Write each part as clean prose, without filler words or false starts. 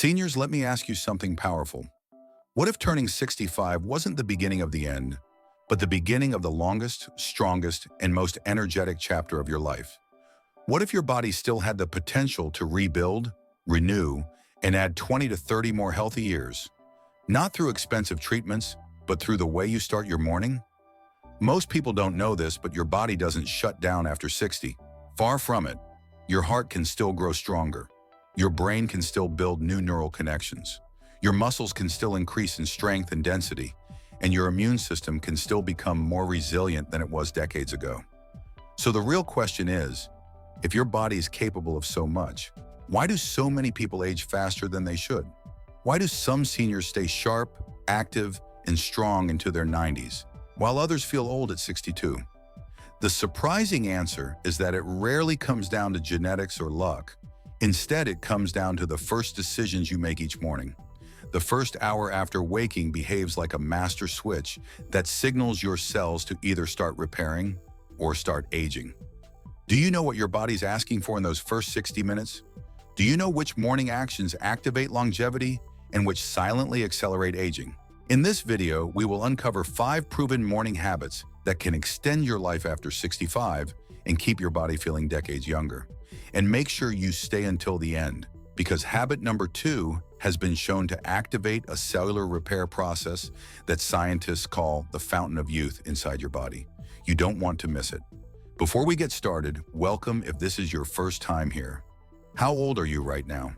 Seniors, let me ask you something powerful. What if turning 65 wasn't the beginning of the end, but the beginning of the longest, strongest, and most energetic chapter of your life? What if your body still had the potential to rebuild, renew, and add 20 to 30 more healthy years? Not through expensive treatments, but through the way you start your morning? Most people don't know this, but your body doesn't shut down after 60. Far from it. Your heart can still grow stronger. Your brain can still build new neural connections. Your muscles can still increase in strength and density, and your immune system can still become more resilient than it was decades ago. So the real question is, if your body is capable of so much, why do so many people age faster than they should? Why do some seniors stay sharp, active, and strong into their 90s, while others feel old at 62? The surprising answer is that it rarely comes down to genetics or luck. Instead, it comes down to the first decisions you make each morning. The first hour after waking behaves like a master switch that signals your cells to either start repairing or start aging. Do you know what your body's asking for in those first 60 minutes? Do you know which morning actions activate longevity and which silently accelerate aging? In this video, we will uncover 5 proven morning habits that can extend your life after 65 and keep your body feeling decades younger. And make sure you stay until the end, because habit number 2 has been shown to activate a cellular repair process that scientists call the fountain of youth inside your body. You don't want to miss it. Before we get started, welcome if this is your first time here. How old are you right now?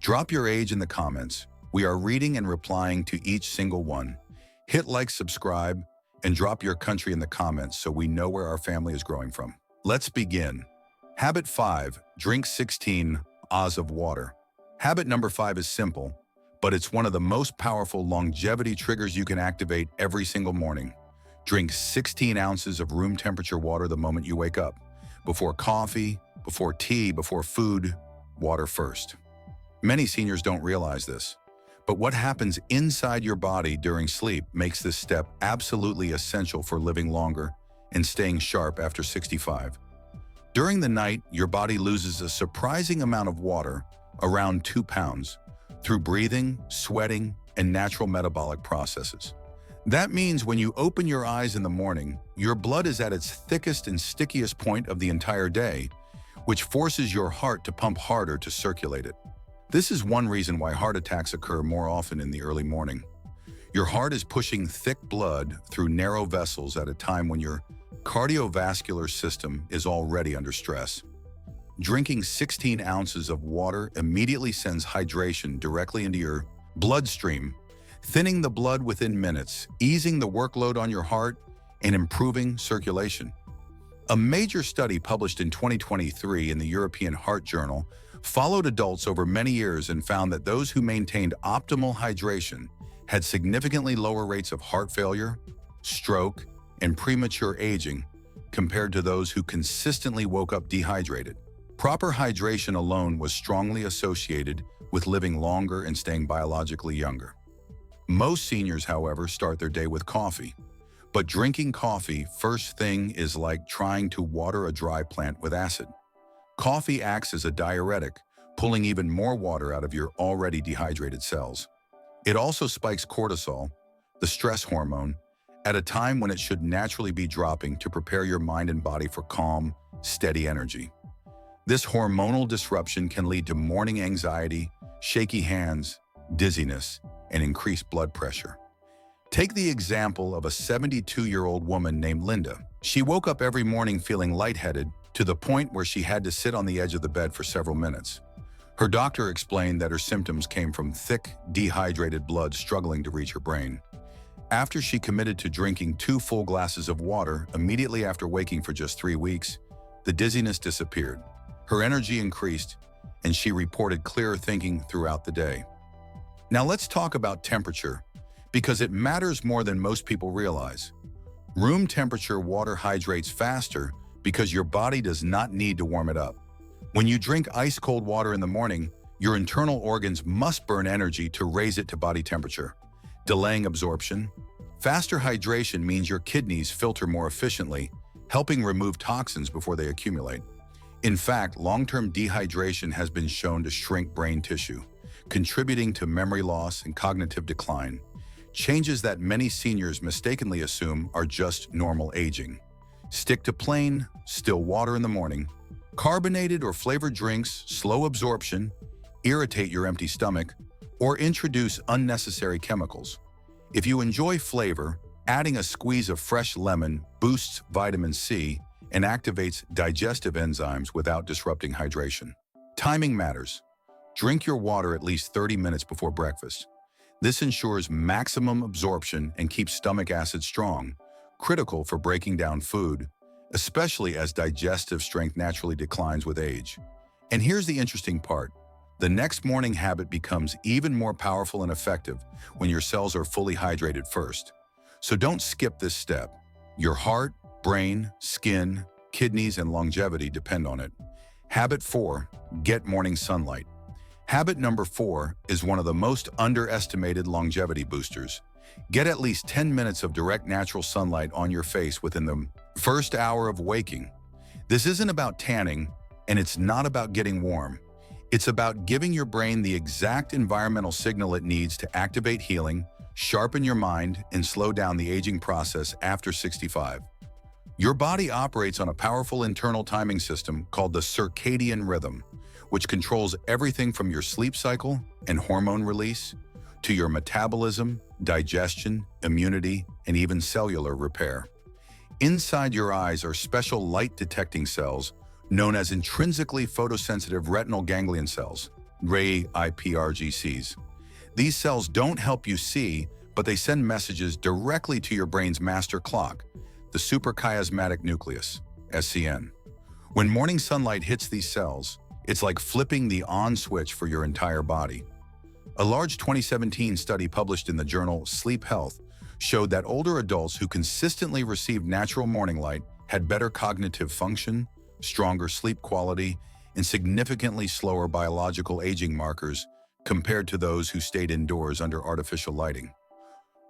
Drop your age in the comments. We are reading and replying to each single one. Hit like, subscribe, and drop your country in the comments so we know where our family is growing from. Let's begin. Habit 5, drink 16 oz of water. Habit number 5 is simple, but it's one of the most powerful longevity triggers you can activate every single morning. Drink 16 ounces of room temperature water the moment you wake up. Before coffee, before tea, before food, water first. Many seniors don't realize this, but what happens inside your body during sleep makes this step absolutely essential for living longer and staying sharp after 65. During the night, your body loses a surprising amount of water, around 2 pounds, through breathing, sweating, and natural metabolic processes. That means when you open your eyes in the morning, your blood is at its thickest and stickiest point of the entire day, which forces your heart to pump harder to circulate it. This is one reason why heart attacks occur more often in the early morning. Your heart is pushing thick blood through narrow vessels at a time when your cardiovascular system is already under stress. Drinking 16 ounces of water immediately sends hydration directly into your bloodstream, thinning the blood within minutes, easing the workload on your heart, and improving circulation. A major study published in 2023 in the European Heart Journal followed adults over many years and found that those who maintained optimal hydration had significantly lower rates of heart failure, stroke, and premature aging compared to those who consistently woke up dehydrated. Proper hydration alone was strongly associated with living longer and staying biologically younger. Most seniors, however, start their day with coffee. But drinking coffee first thing is like trying to water a dry plant with acid. Coffee acts as a diuretic, pulling even more water out of your already dehydrated cells. It also spikes cortisol, the stress hormone, at a time when it should naturally be dropping to prepare your mind and body for calm, steady energy. This hormonal disruption can lead to morning anxiety, shaky hands, dizziness, and increased blood pressure. Take the example of a 72-year-old woman named Linda. She woke up every morning feeling lightheaded to the point where she had to sit on the edge of the bed for several minutes. Her doctor explained that her symptoms came from thick, dehydrated blood struggling to reach her brain. After she committed to drinking 2 full glasses of water immediately after waking for just 3 weeks, the dizziness disappeared. Her energy increased, and she reported clearer thinking throughout the day. Now let's talk about temperature, because it matters more than most people realize. Room temperature water hydrates faster because your body does not need to warm it up. When you drink ice-cold water in the morning, your internal organs must burn energy to raise it to body temperature, delaying absorption. Faster hydration means your kidneys filter more efficiently, helping remove toxins before they accumulate. In fact, long-term dehydration has been shown to shrink brain tissue, contributing to memory loss and cognitive decline, changes that many seniors mistakenly assume are just normal aging. Stick to plain, still water in the morning. Carbonated or flavored drinks slow absorption, irritate your empty stomach, or introduce unnecessary chemicals. If you enjoy flavor, adding a squeeze of fresh lemon boosts vitamin C and activates digestive enzymes without disrupting hydration. Timing matters. Drink your water at least 30 minutes before breakfast. This ensures maximum absorption and keeps stomach acid strong, critical for breaking down food, especially as digestive strength naturally declines with age. And here's the interesting part. The next morning habit becomes even more powerful and effective when your cells are fully hydrated first. So don't skip this step. Your heart, brain, skin, kidneys, and longevity depend on it. Habit 4, get morning sunlight. Habit number 4 is one of the most underestimated longevity boosters. Get at least 10 minutes of direct natural sunlight on your face within the first hour of waking. This isn't about tanning, and it's not about getting warm. It's about giving your brain the exact environmental signal it needs to activate healing, sharpen your mind, and slow down the aging process after 65. Your body operates on a powerful internal timing system called the circadian rhythm, which controls everything from your sleep cycle and hormone release to your metabolism, digestion, immunity, and even cellular repair. Inside your eyes are special light-detecting cells known as intrinsically photosensitive retinal ganglion cells, RAIPRGCs. These cells don't help you see, but they send messages directly to your brain's master clock, the suprachiasmatic nucleus, SCN. When morning sunlight hits these cells, it's like flipping the on switch for your entire body. A large 2017 study published in the journal Sleep Health showed that older adults who consistently received natural morning light had better cognitive function, stronger sleep quality, and significantly slower biological aging markers compared to those who stayed indoors under artificial lighting.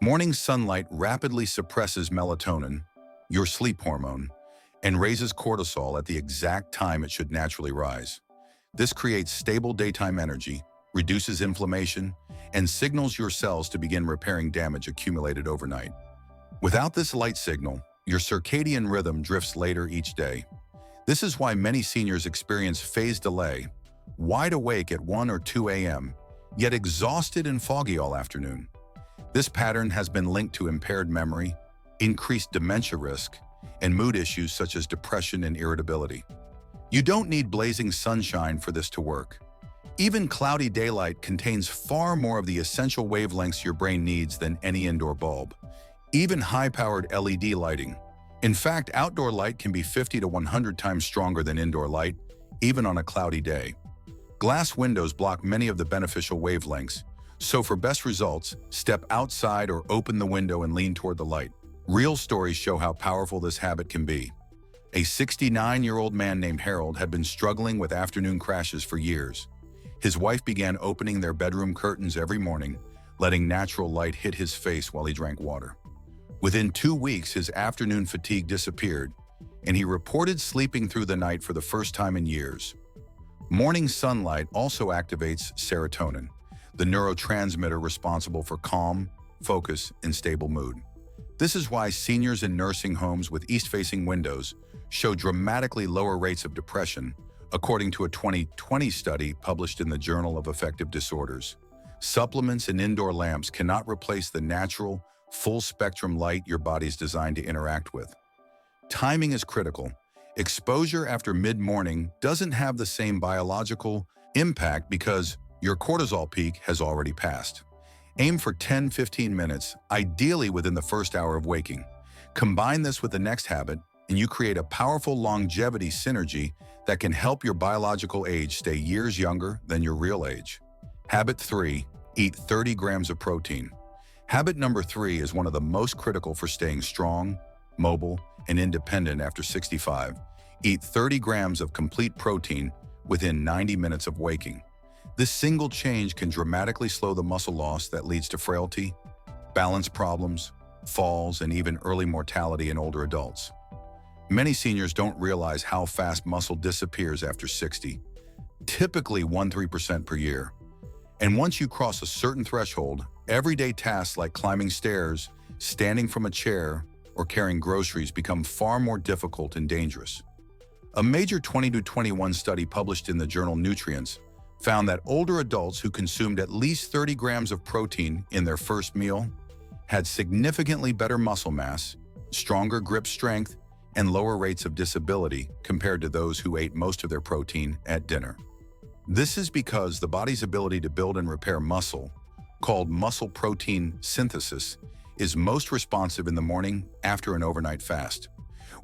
Morning sunlight rapidly suppresses melatonin, your sleep hormone, and raises cortisol at the exact time it should naturally rise. This creates stable daytime energy, reduces inflammation, and signals your cells to begin repairing damage accumulated overnight. Without this light signal, your circadian rhythm drifts later each day. This is why many seniors experience phase delay, wide awake at 1 or 2 a.m., yet exhausted and foggy all afternoon. This pattern has been linked to impaired memory, increased dementia risk, and mood issues such as depression and irritability. You don't need blazing sunshine for this to work. Even cloudy daylight contains far more of the essential wavelengths your brain needs than any indoor bulb, even high-powered LED lighting. In fact, outdoor light can be 50 to 100 times stronger than indoor light, even on a cloudy day. Glass windows block many of the beneficial wavelengths, so for best results, step outside or open the window and lean toward the light. Real stories show how powerful this habit can be. A 69-year-old man named Harold had been struggling with afternoon crashes for years. His wife began opening their bedroom curtains every morning, letting natural light hit his face while he drank water. Within 2 weeks, his afternoon fatigue disappeared, and he reported sleeping through the night for the first time in years. Morning sunlight also activates serotonin, the neurotransmitter responsible for calm, focus, and stable mood. This is why seniors in nursing homes with east-facing windows show dramatically lower rates of depression, according to a 2020 study published in the Journal of Affective Disorders. Supplements and indoor lamps cannot replace the natural, full-spectrum light your body's designed to interact with. Timing is critical. Exposure after mid-morning doesn't have the same biological impact because your cortisol peak has already passed. Aim for 10-15 minutes, ideally within the first hour of waking. Combine this with the next habit, and you create a powerful longevity synergy that can help your biological age stay years younger than your real age. Habit 3, eat 30 grams of protein. Habit number 3 is one of the most critical for staying strong, mobile, and independent after 65. Eat 30 grams of complete protein within 90 minutes of waking. This single change can dramatically slow the muscle loss that leads to frailty, balance problems, falls, and even early mortality in older adults. Many seniors don't realize how fast muscle disappears after 60, typically 1-3% per year. And once you cross a certain threshold, everyday tasks like climbing stairs, standing from a chair, or carrying groceries become far more difficult and dangerous. A major 2021 study published in the journal Nutrients found that older adults who consumed at least 30 grams of protein in their first meal had significantly better muscle mass, stronger grip strength, and lower rates of disability compared to those who ate most of their protein at dinner. This is because the body's ability to build and repair muscle, called muscle protein synthesis, is most responsive in the morning after an overnight fast.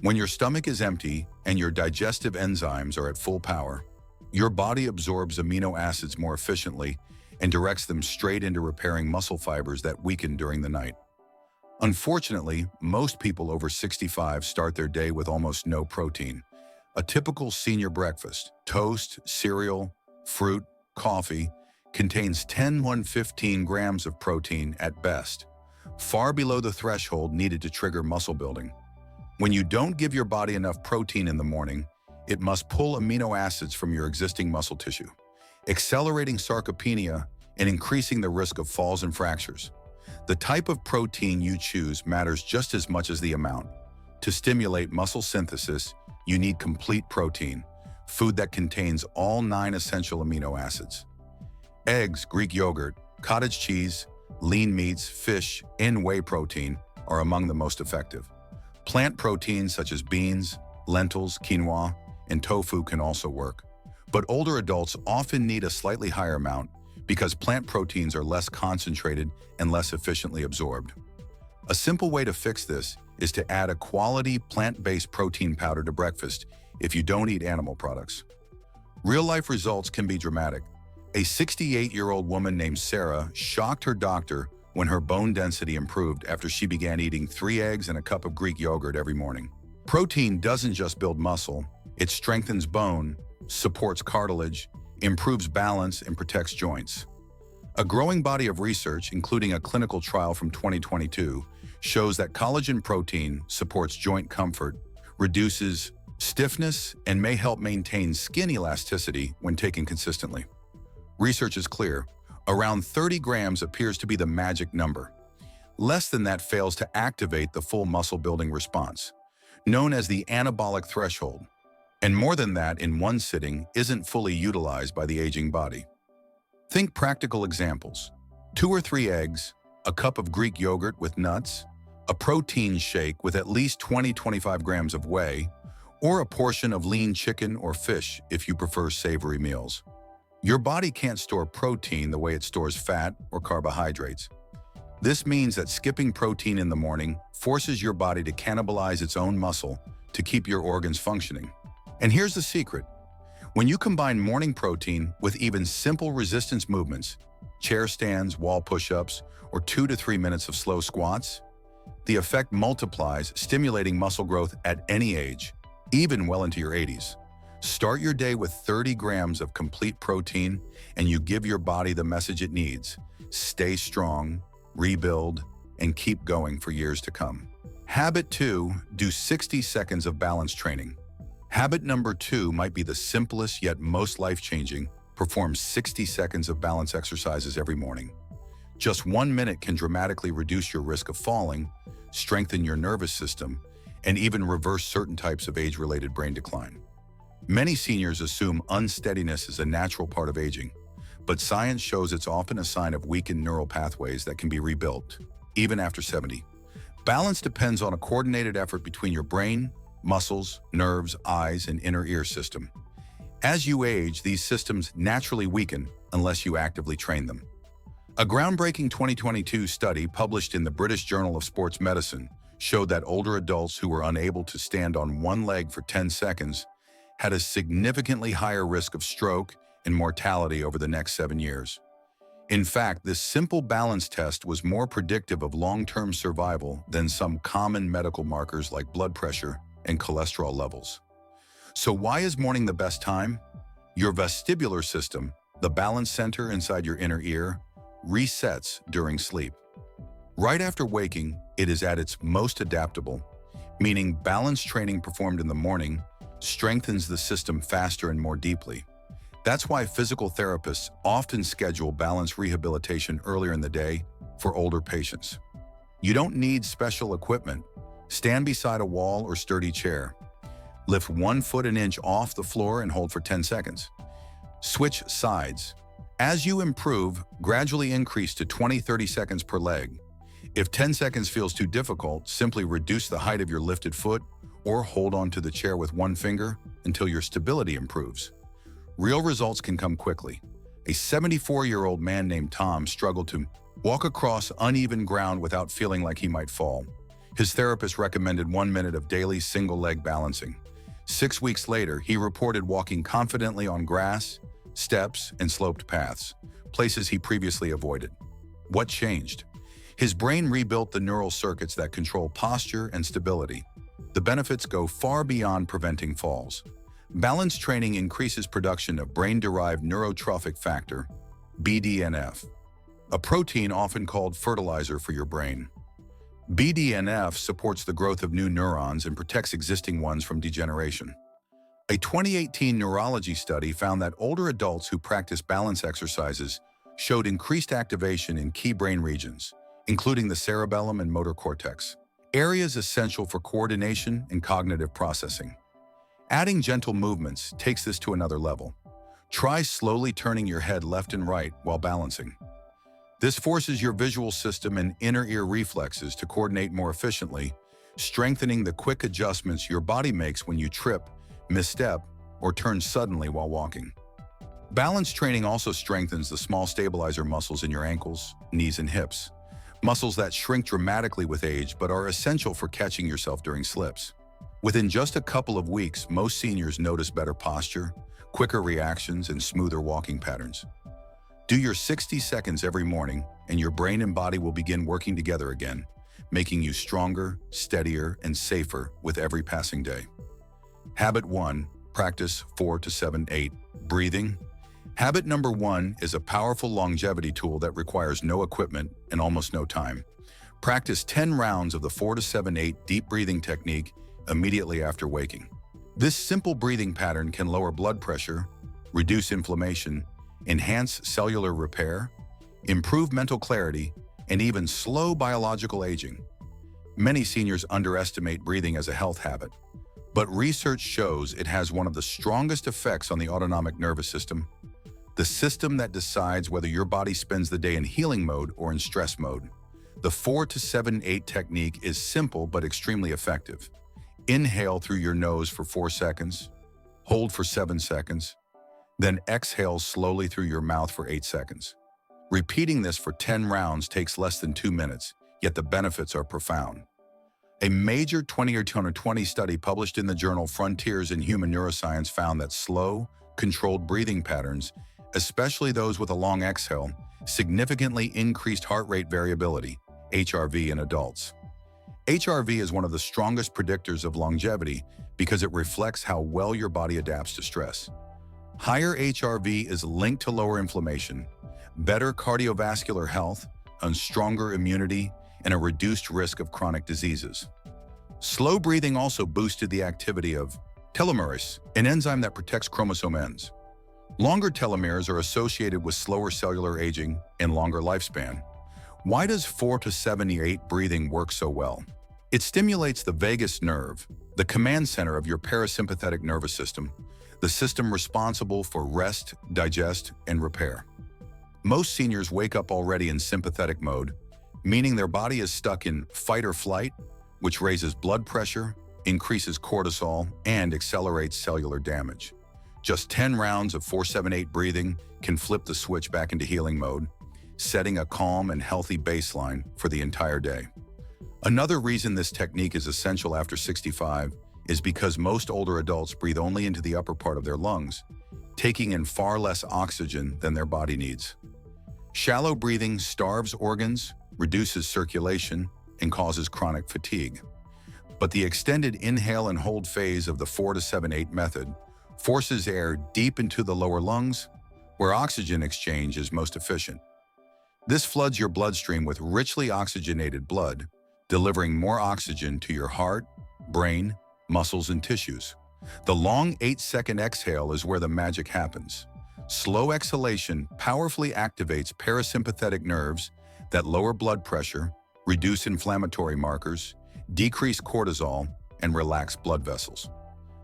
When your stomach is empty and your digestive enzymes are at full power, your body absorbs amino acids more efficiently and directs them straight into repairing muscle fibers that weaken during the night. Unfortunately, most people over 65 start their day with almost no protein. A typical senior breakfast, toast, cereal, fruit, coffee, contains 10–15 grams of protein at best, far below the threshold needed to trigger muscle building. When you don't give your body enough protein in the morning, it must pull amino acids from your existing muscle tissue, accelerating sarcopenia and increasing the risk of falls and fractures. The type of protein you choose matters just as much as the amount. To stimulate muscle synthesis, you need complete protein, food that contains all 9 essential amino acids. Eggs, Greek yogurt, cottage cheese, lean meats, fish, and whey protein are among the most effective. Plant proteins such as beans, lentils, quinoa, and tofu can also work. But older adults often need a slightly higher amount because plant proteins are less concentrated and less efficiently absorbed. A simple way to fix this is to add a quality plant-based protein powder to breakfast if you don't eat animal products. Real-life results can be dramatic. A 68-year-old woman named Sarah shocked her doctor when her bone density improved after she began eating 3 eggs and a cup of Greek yogurt every morning. Protein doesn't just build muscle, it strengthens bone, supports cartilage, improves balance, and protects joints. A growing body of research, including a clinical trial from 2022, shows that collagen protein supports joint comfort, reduces stiffness, and may help maintain skin elasticity when taken consistently. Research is clear. Around 30 grams appears to be the magic number. Less than that fails to activate the full muscle-building response, known as the anabolic threshold. And more than that in one sitting isn't fully utilized by the aging body. Think practical examples. 2 or 3 eggs, a cup of Greek yogurt with nuts, a protein shake with at least 20–25 grams of whey, or a portion of lean chicken or fish if you prefer savory meals. Your body can't store protein the way it stores fat or carbohydrates. This means that skipping protein in the morning forces your body to cannibalize its own muscle to keep your organs functioning. And here's the secret. When you combine morning protein with even simple resistance movements, chair stands, wall push-ups, or 2 to 3 minutes of slow squats, the effect multiplies, stimulating muscle growth at any age, even well into your 80s. Start your day with 30 grams of complete protein, and you give your body the message it needs. Stay strong, rebuild, and keep going for years to come. Habit 2, do 60 seconds of balance training. Habit number 2 might be the simplest yet most life-changing. Perform 60 seconds of balance exercises every morning. Just 1 minute can dramatically reduce your risk of falling, strengthen your nervous system, and even reverse certain types of age-related brain decline. Many seniors assume unsteadiness is a natural part of aging, but science shows it's often a sign of weakened neural pathways that can be rebuilt, even after 70. Balance depends on a coordinated effort between your brain, muscles, nerves, eyes, and inner ear system. As you age, these systems naturally weaken unless you actively train them. A groundbreaking 2022 study published in the British Journal of Sports Medicine showed that older adults who were unable to stand on one leg for 10 seconds had a significantly higher risk of stroke and mortality over the next 7 years. In fact, this simple balance test was more predictive of long-term survival than some common medical markers like blood pressure and cholesterol levels. So why is morning the best time? Your vestibular system, the balance center inside your inner ear, resets during sleep. Right after waking, it is at its most adaptable, meaning balance training performed in the morning strengthens the system faster and more deeply. That's why physical therapists often schedule balance rehabilitation earlier in the day for older patients. You don't need special equipment. Stand beside a wall or sturdy chair. Lift 1 foot an inch off the floor and hold for 10 seconds. Switch sides. As you improve, gradually increase to 20-30 seconds per leg. If 10 seconds feels too difficult, simply reduce the height of your lifted foot or hold onto the chair with one finger until your stability improves. Real results can come quickly. A 74-year-old man named Tom struggled to walk across uneven ground without feeling like he might fall. His therapist recommended 1 minute of daily single-leg balancing. 6 weeks later, he reported walking confidently on grass, steps, and sloped paths, places he previously avoided. What changed? His brain rebuilt the neural circuits that control posture and stability. The benefits go far beyond preventing falls. Balance training increases production of brain-derived neurotrophic factor, BDNF, a protein often called fertilizer for your brain. BDNF supports the growth of new neurons and protects existing ones from degeneration. A 2018 neurology study found that older adults who practice balance exercises showed increased activation in key brain regions, including the cerebellum and motor cortex, areas essential for coordination and cognitive processing. Adding gentle movements takes this to another level. Try slowly turning your head left and right while balancing. This forces your visual system and inner ear reflexes to coordinate more efficiently, strengthening the quick adjustments your body makes when you trip, misstep, or turn suddenly while walking. Balance training also strengthens the small stabilizer muscles in your ankles, knees, and hips, muscles that shrink dramatically with age but are essential for catching yourself during slips. Within just a couple of weeks, most seniors notice better posture, quicker reactions, and smoother walking patterns. Do your 60 seconds every morning, and your brain and body will begin working together again, making you stronger, steadier, and safer with every passing day. Habit 1. Practice 4 to 7, 8. Breathing. Habit number 1 is a powerful longevity tool that requires no equipment and almost no time. Practice 10 rounds of the 4 to 7, 8 deep breathing technique immediately after waking. This simple breathing pattern can lower blood pressure, reduce inflammation, enhance cellular repair, improve mental clarity, and even slow biological aging. Many seniors underestimate breathing as a health habit, but research shows it has one of the strongest effects on the autonomic nervous system, the system that decides whether your body spends the day in healing mode or in stress mode. The 4 to 7, 8 technique is simple but extremely effective. Inhale through your nose for 4 seconds, hold for 7 seconds, then exhale slowly through your mouth for 8 seconds. Repeating this for 10 rounds takes less than 2 minutes, yet the benefits are profound. A major 2020 study published in the journal Frontiers in Human Neuroscience found that slow, controlled breathing patterns, especially those with a long exhale, significantly increased heart rate variability, HRV, in adults. HRV is one of the strongest predictors of longevity because it reflects how well your body adapts to stress. Higher HRV is linked to lower inflammation, better cardiovascular health, and stronger immunity, and a reduced risk of chronic diseases. Slow breathing also boosted the activity of telomerase, an enzyme that protects chromosome ends. Longer telomeres are associated with slower cellular aging and longer lifespan. Why does 4 to 7, 8 breathing work so well? It stimulates the vagus nerve, the command center of your parasympathetic nervous system, the system responsible for rest, digest, and repair. Most seniors wake up already in sympathetic mode, meaning their body is stuck in fight or flight, which raises blood pressure, increases cortisol, and accelerates cellular damage. Just 10 rounds of 4-7-8 breathing can flip the switch back into healing mode, setting a calm and healthy baseline for the entire day. Another reason this technique is essential after 65 is because most older adults breathe only into the upper part of their lungs, taking in far less oxygen than their body needs. Shallow breathing starves organs, reduces circulation, and causes chronic fatigue. But the extended inhale and hold phase of the 4 to 7, 8 method forces air deep into the lower lungs, where oxygen exchange is most efficient. This floods your bloodstream with richly oxygenated blood, delivering more oxygen to your heart, brain, muscles, and tissues. The long 8-second exhale is where the magic happens. Slow exhalation powerfully activates parasympathetic nerves that lower blood pressure, reduce inflammatory markers, decrease cortisol, and relax blood vessels.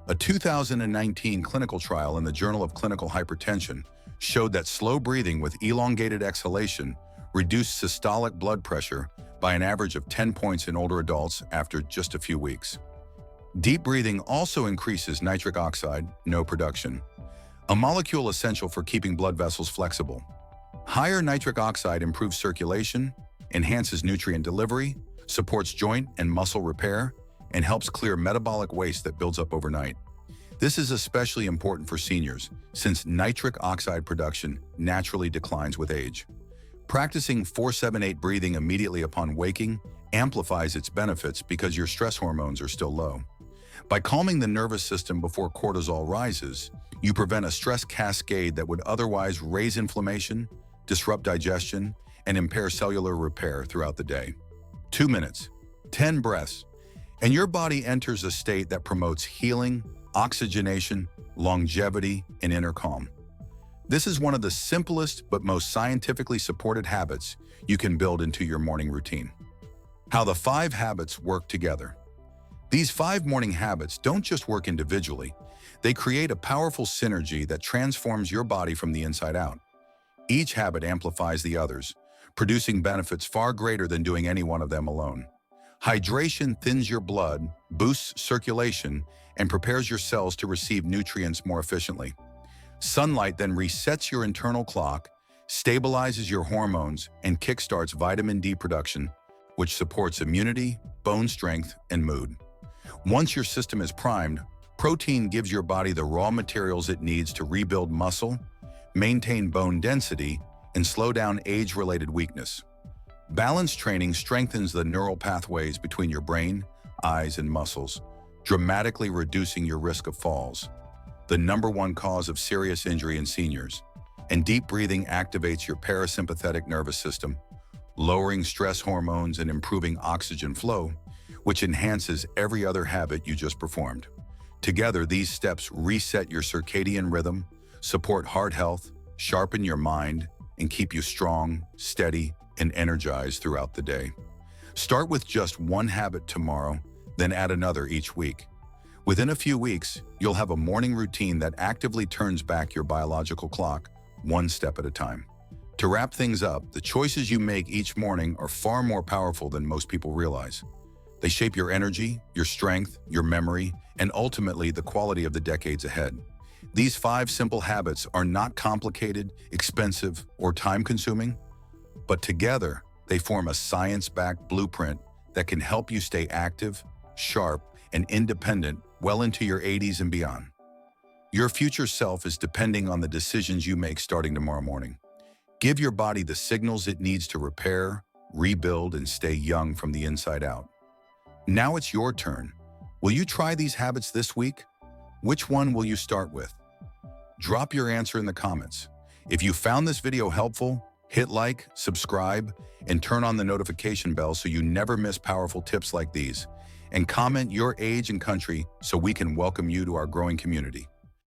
A 2019 clinical trial in the Journal of Clinical Hypertension showed that slow breathing with elongated exhalation reduced systolic blood pressure by an average of 10 points in older adults after just a few weeks. Deep breathing also increases nitric oxide, NO production, a molecule essential for keeping blood vessels flexible. Higher nitric oxide improves circulation, enhances nutrient delivery, supports joint and muscle repair, and helps clear metabolic waste that builds up overnight. This is especially important for seniors, since nitric oxide production naturally declines with age. Practicing 4-7-8 breathing immediately upon waking amplifies its benefits because your stress hormones are still low. By calming the nervous system before cortisol rises, you prevent a stress cascade that would otherwise raise inflammation, disrupt digestion, and impair cellular repair throughout the day. 2 minutes, 10 breaths, and your body enters a state that promotes healing, oxygenation, longevity, and inner calm. This is one of the simplest but most scientifically supported habits you can build into your morning routine. How the 5 habits work together. These 5 morning habits don't just work individually, they create a powerful synergy that transforms your body from the inside out. Each habit amplifies the others, producing benefits far greater than doing any one of them alone. Hydration thins your blood, boosts circulation, and prepares your cells to receive nutrients more efficiently. Sunlight then resets your internal clock, stabilizes your hormones, and kickstarts vitamin D production, which supports immunity, bone strength, and mood. Once your system is primed, protein gives your body the raw materials it needs to rebuild muscle, maintain bone density, and slow down age-related weakness. Balanced training strengthens the neural pathways between your brain, eyes, and muscles, dramatically reducing your risk of falls, the #1 cause of serious injury in seniors. And deep breathing activates your parasympathetic nervous system, lowering stress hormones and improving oxygen flow, which enhances every other habit you just performed. Together, these steps reset your circadian rhythm, support heart health, sharpen your mind, and keep you strong, steady, and energized throughout the day. Start with just one habit tomorrow, then add another each week. Within a few weeks, you'll have a morning routine that actively turns back your biological clock, one step at a time. To wrap things up, the choices you make each morning are far more powerful than most people realize. They shape your energy, your strength, your memory, and ultimately the quality of the decades ahead. These 5 simple habits are not complicated, expensive, or time-consuming, but together they form a science-backed blueprint that can help you stay active, sharp, and independent well into your 80s and beyond. Your future self is depending on the decisions you make starting tomorrow morning. Give your body the signals it needs to repair, rebuild, and stay young from the inside out. Now it's your turn. Will you try these habits this week? Which one will you start with? Drop your answer in the comments. If you found this video helpful, hit like, subscribe, and turn on the notification bell so you never miss powerful tips like these. And comment your age and country so we can welcome you to our growing community.